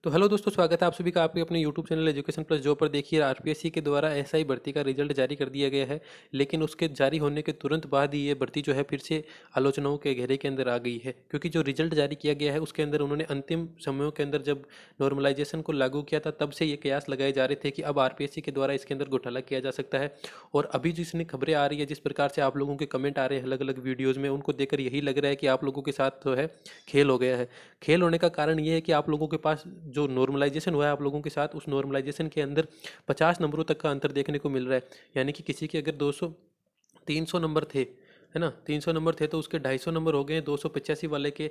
तो हेलो दोस्तों, स्वागत है आप सभी का आपके अपने यूट्यूब चैनल एजुकेशन प्लस जो पर देखिए आरपीएससी के द्वारा एसआई भर्ती का रिजल्ट जारी कर दिया गया है। लेकिन उसके जारी होने के तुरंत बाद ही ये भर्ती जो है फिर से आलोचनाओं के घेरे के अंदर आ गई है, क्योंकि जो रिजल्ट जारी किया गया है उसके अंदर उन्होंने अंतिम समयों के अंदर जब नॉर्मलाइजेशन को लागू किया था तब से ये कयास लगाए जा रहे थे कि अब आरपीएससी के द्वारा इसके अंदर घोटाला किया जा सकता है। और अभी जिसने खबरें आ रही है, जिस प्रकार से आप लोगों के कमेंट आ रहे हैं अलग अलग वीडियोज़ में, उनको देखकर यही लग रहा है कि आप लोगों के साथ जो है खेल हो गया है। खेल होने का कारण ये है कि आप लोगों के पास जो नॉर्मलाइजेशन हुआ है आप लोगों के साथ, उस नॉर्मलाइजेशन के अंदर 50 नंबरों तक का अंतर देखने को मिल रहा है। यानी कि किसी के अगर 200 300 नंबर थे, है ना, 300 नंबर थे तो उसके 250 नंबर हो गए 285 वाले के।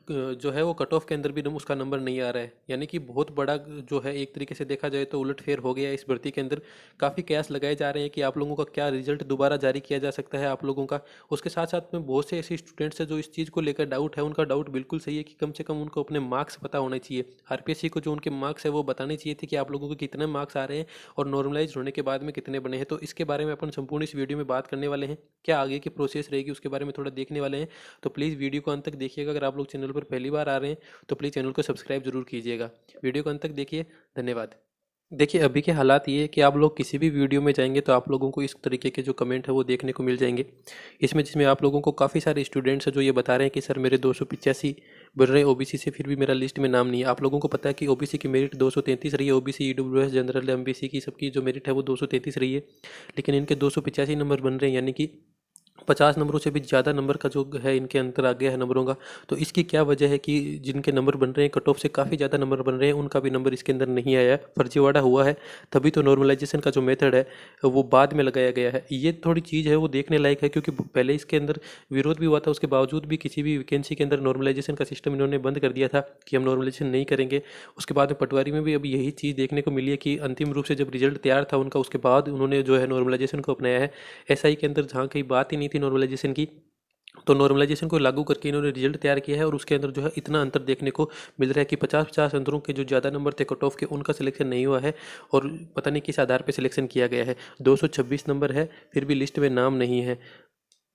जो है वो कट ऑफ के अंदर भी उसका नंबर नहीं आ रहा है। यानी कि बहुत बड़ा जो है एक तरीके से देखा जाए तो उलटफेर हो गया है इस भर्ती के अंदर। काफ़ी कयास लगाए जा रहे हैं कि आप लोगों का क्या रिजल्ट दोबारा जारी किया जा सकता है आप लोगों का। उसके साथ साथ में बहुत से ऐसे स्टूडेंट्स हैं जो इस चीज़ को लेकर डाउट है। उनका डाउट बिल्कुल सही है कि कम से कम उनको अपने मार्क्स पता होने चाहिए। आरपीएससी को जो उनके मार्क्स है वो बताने चाहिए थे कि आप लोगों को कितने मार्क्स आ रहे हैं और नॉर्मलाइज होने के बाद में कितने बने हैं। तो इसके बारे में अपन संपूर्ण इस वीडियो में बात करने वाले हैं। क्या आगे की प्रोसेस रहेगी उसके बारे में थोड़ा देखने वाले हैं। तो प्लीज़ वीडियो को अंत तक देखिएगा। अगर आप लोग चैनल पर पहली बार आ रहे हैं तो प्लीज़ चैनल को सब्सक्राइब जरूर कीजिएगा। वीडियो को अंत तक देखिए। धन्यवाद। देखिए, अभी के हालात ये है कि आप लोग किसी भी वीडियो में जाएंगे तो आप लोगों को इस तरीके के जो कमेंट है वो देखने को मिल जाएंगे। जिसमें आप लोगों को काफ़ी सारे स्टूडेंट्स हैं जो ये बता रहे हैं कि सर मेरे 285 बन रहे हैं ओबीसी से, फिर भी मेरा लिस्ट में नाम नहीं है। आप लोगों को पता है कि ओबीसी की मेरिट 233 रही है। ओबीसी, ईडब्ल्यूएस, जनरल, एमबीसी की सबकी जो मेरिट है वो 233 रही है। लेकिन इनके 285 नंबर बन रहे हैं, यानी कि 50 नंबरों से भी ज़्यादा नंबर का जो है इनके अंतर आ गया है नंबरों का। तो इसकी क्या वजह है कि जिनके नंबर बन रहे हैं कट ऑफ से काफ़ी ज़्यादा नंबर बन रहे हैं, उनका भी नंबर इसके अंदर नहीं आया है, फर्जीवाड़ा हुआ है। तभी तो नॉर्मलाइजेशन का जो मेथड है वो बाद में लगाया गया है। ये थोड़ी चीज़ है वो देखने लायक है, क्योंकि पहले इसके अंदर विरोध भी हुआ था। उसके बावजूद भी किसी भी वैकेंसी के अंदर नॉर्मलाइजेशन का सिस्टम इन्होंने बंद कर दिया था कि हम नॉर्मलाइजेशन नहीं करेंगे। उसके बाद में पटवारी में भी अब यही चीज़ देखने को मिली है कि अंतिम रूप से जब रिजल्ट तैयार था उनका, उसके बाद उन्होंने जो है नॉर्मलाइजेशन को अपनाया है। एसआई के अंदर जहाँ कहीं बात ही नहीं थी नॉर्मलाइजेशन की, तो नॉर्मलाइजेशन को लागू करके इन्होंने रिजल्ट तैयार किया है। और उसके अंदर जो है इतना अंतर देखने को मिल रहा है कि 50-50 अंतरों के जो ज़्यादा नंबर थे कट ऑफ के, उनका सिलेक्शन नहीं हुआ है। और पता नहीं किस आधार पे सिलेक्शन किया गया है। 226 नंबर है फिर भी लिस्ट में नाम नहीं है।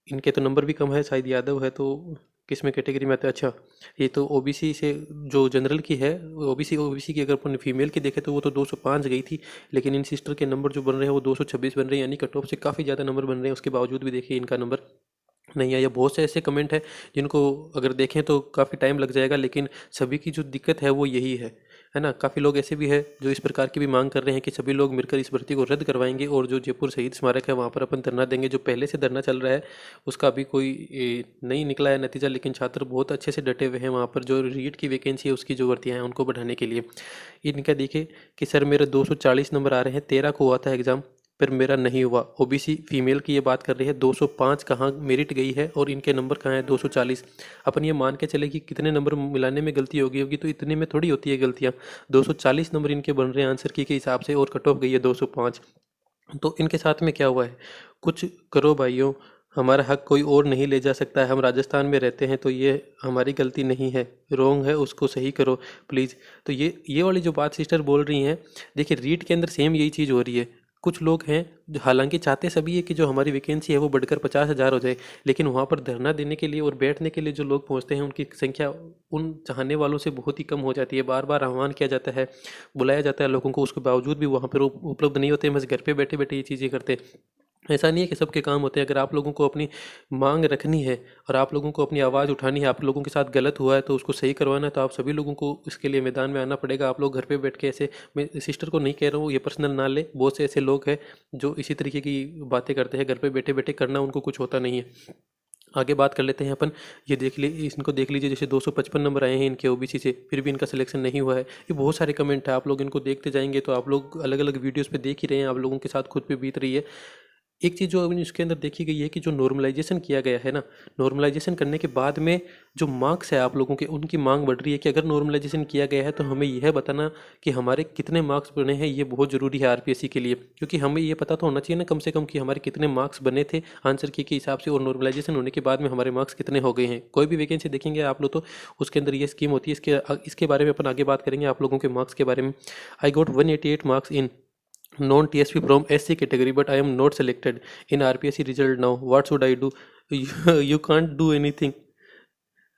इनके तो नंबर भी कम है, शायद यादव है तो किस में कैटेगरी में आता है। अच्छा, ये तो ओबीसी से जो जनरल की है, ओबीसी की अगर अपन फीमेल की देखें तो वो तो 205 गई थी। लेकिन इन सिस्टर के नंबर जो बन रहे हैं वो 226 बन रहे हैं, यानी कट ऑफ से काफ़ी ज़्यादा नंबर बन रहे हैं। उसके बावजूद भी देखिए इनका नंबर नहीं आया। बहुत से ऐसे कमेंट हैं जिनको अगर देखें तो काफ़ी टाइम लग जाएगा, लेकिन सभी की जो दिक्कत है वो यही है ना। काफ़ी लोग ऐसे भी हैं जो इस प्रकार की भी मांग कर रहे हैं कि सभी लोग मिलकर इस भर्ती को रद्द करवाएंगे और जो जयपुर शहीद स्मारक है वहाँ पर अपन धरना देंगे। जो पहले से धरना चल रहा है उसका अभी कोई नहीं निकला है नतीजा, लेकिन छात्र बहुत अच्छे से डटे हुए हैं वहाँ पर। जो रीट की वैकेंसी है उसकी जो भर्तियाँ हैं उनको बढ़ाने के लिए। इनका देखिए कि सर मेरे 240 नंबर आ रहे हैं, 13 को हुआ था एग्ज़ाम, पर मेरा नहीं हुआ। ओबीसी फीमेल की ये बात कर रही है, 205 कहाँ मेरिट गई है और इनके नंबर कहाँ है 240। अपन ये मान के चले कि कितने नंबर मिलाने में गलती होगी होगी, तो इतने में थोड़ी होती है गलतियाँ। 240 नंबर इनके बन रहे हैं आंसर की के हिसाब से और कट ऑफ गई है 205। तो इनके साथ में क्या हुआ है, कुछ करो भाइयों। हमारा हक कोई और नहीं ले जा सकता है। हम राजस्थान में रहते हैं तो ये हमारी गलती नहीं है, रॉन्ग है उसको सही करो प्लीज़। तो ये वाली जो बात सिस्टर बोल रही हैं, देखिए रीट के अंदर सेम यही चीज़ हो रही है। कुछ लोग हैं जो हालांकि चाहते सभी है कि जो हमारी वैकेंसी है वो बढ़कर 50,000 हो जाए, लेकिन वहाँ पर धरना देने के लिए और बैठने के लिए जो लोग पहुँचते हैं उनकी संख्या उन चाहने वालों से बहुत ही कम हो जाती है। बार बार आह्वान किया जाता है, बुलाया जाता है लोगों को, उसके बावजूद भी वहाँ पर उपलब्ध नहीं होते। बस घर पे बैठे बैठे ये चीज़ें करते। ऐसा नहीं है कि सबके काम होते हैं। अगर आप लोगों को अपनी मांग रखनी है और आप लोगों को अपनी आवाज़ उठानी है, आप लोगों के साथ गलत हुआ है तो उसको सही करवाना है, तो आप सभी लोगों को इसके लिए मैदान में आना पड़ेगा। आप लोग घर पे बैठ के ऐसे, मैं सिस्टर को नहीं कह रहा हूँ ये पर्सनल ना ले, बहुत से ऐसे लोग हैं जो इसी तरीके की बातें करते हैं। घर पे बैठे बैठे करना उनको कुछ होता नहीं है। आगे बात कर लेते हैं अपन। ये देख ली, इनको देख लीजिए, जैसे 255 नंबर आए हैं इनके ओबीसी से, फिर भी इनका सिलेक्शन नहीं हुआ है। ये बहुत सारे कमेंट है, आप लोग इनको देखते जाएंगे तो आप लोग अलग अलग वीडियोस पे देख ही रहे हैं, आप लोगों के साथ खुद पे बीत रही है। एक चीज़ जो अभी इसके अंदर देखी गई है कि जो नॉर्मलाइजेशन किया गया है ना, नॉर्मलाइजेशन करने के बाद में जो मार्क्स है आप लोगों के, उनकी मांग बढ़ रही है कि अगर नॉर्मलाइजेशन किया गया है तो हमें यह बताना कि हमारे कितने मार्क्स बने हैं। ये बहुत ज़रूरी है आरपीएससी के लिए, क्योंकि हमें ये पता तो होना चाहिए ना कम से कम कि हमारे कितने मार्क्स बने थे आंसर की के हिसाब से, और नॉर्मलाइजेशन होने के बाद में हमारे मार्क्स कितने हो गए हैं। कोई भी वैकेंसी देखेंगे आप लोग तो उसके अंदर ये स्कीम होती है। इसके बारे में अपन आगे बात करेंगे आप लोगों के मार्क्स के बारे में। I got 188 marks in non TSP from SC category, but I am not selected in RPSC result now. What should I do? You can't do anything,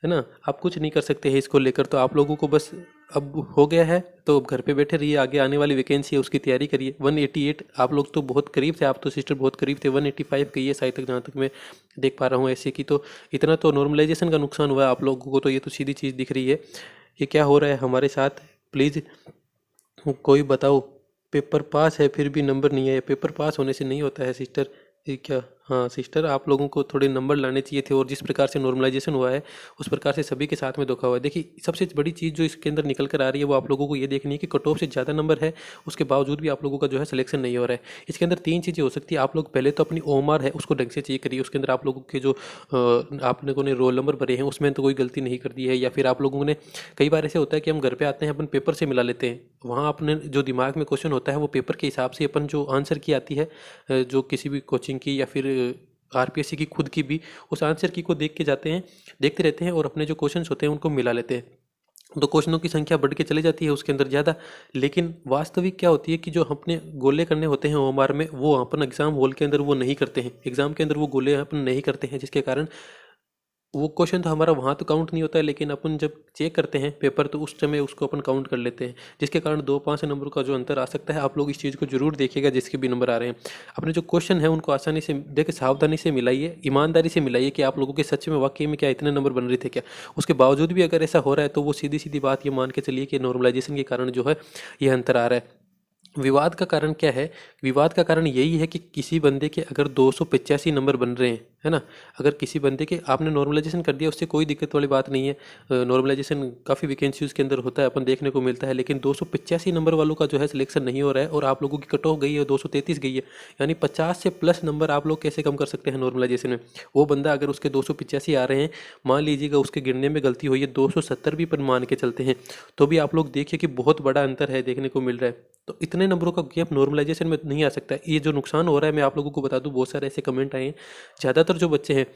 है ना। आप कुछ नहीं कर सकते हैं इसको लेकर। तो आप लोगों को बस अब हो गया है तो अब घर पे बैठे रहिए, आगे आने वाली वैकेंसी है उसकी तैयारी करिए। 188 आप लोग तो बहुत करीब थे, आप तो सिस्टर बहुत करीब थे। 185 कही है शायद तक, जहाँ तक मैं देख पा रहा हूँ ऐसे की। तो इतना तो नॉर्मलाइजेशन का नुकसान हुआ है आप लोगों को, तो ये तो सीधी चीज़ दिख रही है। ये क्या हो रहा है हमारे साथ, प्लीज़ कोई बताओ। पेपर पास है फिर भी नंबर नहीं आए, पेपर पास होने से नहीं होता है सिस्टर। ये क्या, हाँ सिस्टर आप लोगों को थोड़े नंबर लाने चाहिए थे, और जिस प्रकार से नॉर्मलाइजेशन हुआ है उस प्रकार से सभी के साथ में धोखा हुआ है। देखिए सबसे बड़ी चीज़ जो इसके अंदर निकल कर आ रही है वो आप लोगों को ये देखनी है कि कट ऑफ से ज़्यादा नंबर है, उसके बावजूद भी आप लोगों का जो है सिलेक्शन नहीं हो रहा है। इसके अंदर तीन चीज़ें हो सकती है। आप लोग पहले तो अपनी ओएमआर है उसको ढंग से चेक करिए, उसके अंदर आप लोगों के जो आप लोगों ने रोल नंबर भरे हैं उसमें तो कोई गलती नहीं कर दी है। या फिर आप लोगों ने, कई बार ऐसे होता है कि हम घर पे आते हैं अपन पेपर से मिला लेते हैं, वहाँ अपने जो दिमाग में क्वेश्चन होता है वो पेपर के हिसाब से अपन जो आंसर की आती है, जो किसी भी कोचिंग की या फिर आरपीएससी की खुद की भी, उस आंसर की को देख के जाते हैं, देखते रहते हैं और अपने जो क्वेश्चंस होते हैं उनको मिला लेते हैं। तो क्वेश्चनों की संख्या बढ़ के चली जाती है उसके अंदर ज़्यादा। लेकिन वास्तविक क्या होती है कि जो अपने गोले करने होते हैं ओएमआर में, वो अपन एग्जाम हॉल के अंदर वो नहीं करते हैं, एग्जाम के अंदर वो गोले अपन नहीं करते हैं, जिसके कारण वो क्वेश्चन तो हमारा वहाँ तो काउंट नहीं होता है, लेकिन अपन जब चेक करते हैं पेपर तो उस समय उसको अपन काउंट कर लेते हैं, जिसके कारण 2-5 नंबर का जो अंतर आ सकता है। आप लोग इस चीज़ को जरूर देखिएगा जिसके भी नंबर आ रहे हैं। अपने जो क्वेश्चन है उनको आसानी से देखिए, सावधानी से मिलाइए, ईमानदारी से मिलाइए कि आप लोगों के सच में वाकई में क्या इतने नंबर बन रहे थे क्या। उसके बावजूद भी अगर ऐसा हो रहा है तो वो सीधी सीधी बात ये मान के चलिए कि नॉर्मलाइजेशन के कारण जो है ये अंतर आ रहा है। विवाद का कारण क्या है? विवाद का कारण यही है कि किसी बंदे के अगर 285 नंबर बन रहे हैं, है ना, अगर किसी बंदे के आपने नॉर्मलाइजेशन कर दिया उससे कोई दिक्कत वाली बात नहीं है। नॉर्मलाइजेशन काफ़ी वैकेंसीज के अंदर होता है, अपन देखने को मिलता है, लेकिन 285 नंबर वालों का जो है सिलेक्शन नहीं हो रहा है और आप लोगों की कट ऑफ गई है 233 गई है, यानी 50 से प्लस नंबर आप लोग कैसे कम कर सकते हैं नॉर्मलाइजेशन में। वो बंदा अगर उसके 285 आ रहे हैं, मान लीजिएगा उसके गिनने में गलती हुई है 270 भी पर मान के चलते हैं, तो भी आप लोग देखिए कि बहुत बड़ा अंतर है देखने को मिल रहा है। तो इतने नंबरों का गैप नॉर्मलाइजेशन में नहीं आ सकता। ये जो नुकसान हो रहा है मैं आप लोगों को बता दूं, बहुत सारे ऐसे कमेंट आए हैं। ज़्यादातर जो बच्चे हैं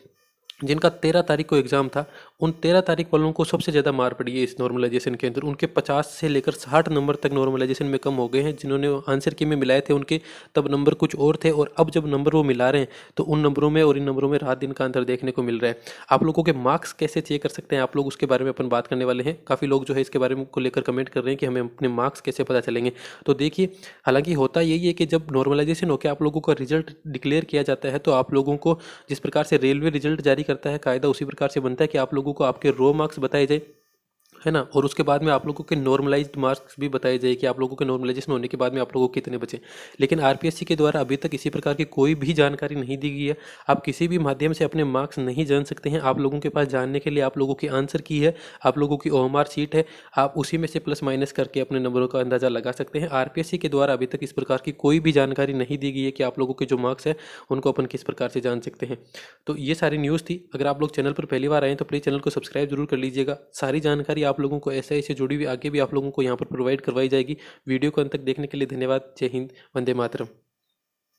जिनका 13 तारीख को एग्ज़ाम था, उन 13 तारीख वालों को सबसे ज़्यादा मार पड़ी है इस नॉर्मलाइजेशन के अंदर। उनके 50 से लेकर 60 नंबर तक नॉर्मलाइजेशन में कम हो गए हैं। जिन्होंने आंसर की में मिलाए थे उनके तब नंबर कुछ और थे, और अब जब नंबर वो मिला रहे हैं तो उन नंबरों में और इन नंबरों में रात दिन का अंतर देखने को मिल रहा है। आप लोगों के मार्क्स कैसे चेक कर सकते हैं आप लोग, उसके बारे में अपन बात करने वाले हैं। काफ़ी लोग जो है इसके बारे में को लेकर कमेंट कर रहे हैं कि हमें अपने मार्क्स कैसे पता चलेंगे। तो देखिए, हालांकि होता यही है कि जब नॉर्मलाइजेशन होकर आप लोगों का रिजल्ट डिक्लेयर किया जाता है तो आप लोगों को जिस प्रकार से रेलवे रिजल्ट जारी करता है कायदा, उसी प्रकार से बनता है कि आप लोगों को आपके रो मार्क्स बताए जाए, है ना, और उसके बाद में आप लोगों के नॉर्मलाइज्ड मार्क्स भी बताए जाए कि आप लोगों के नॉर्मलाइजेशन होने के बाद में आप लोगों को कितने बचे। लेकिन आरपीएससी के द्वारा अभी तक इसी प्रकार की कोई भी जानकारी नहीं दी गई है। आप किसी भी माध्यम से अपने मार्क्स नहीं जान सकते हैं। आप लोगों के पास जानने के लिए आप लोगों की आंसर की है, आप लोगों की ओएमआर शीट है, आप उसी में से प्लस माइनस करके अपने नंबरों का अंदाज़ा लगा सकते हैं। आरपीएससी के द्वारा अभी तक इस प्रकार की कोई भी जानकारी नहीं दी गई है कि आप लोगों के जो मार्क्स है उनको अपन किस प्रकार से जान सकते हैं। तो ये सारी न्यूज़ थी। अगर आप लोग चैनल पर पहली बार आए तो प्लीज़ चैनल को सब्सक्राइब जरूर कर लीजिएगा। सारी जानकारी आप लोगों को ऐसे से जुड़ी हुई आगे भी आप लोगों को यहाँ पर प्रोवाइड करवाई जाएगी। वीडियो को अंत तक देखने के लिए धन्यवाद। जय हिंद, वंदे मातरम।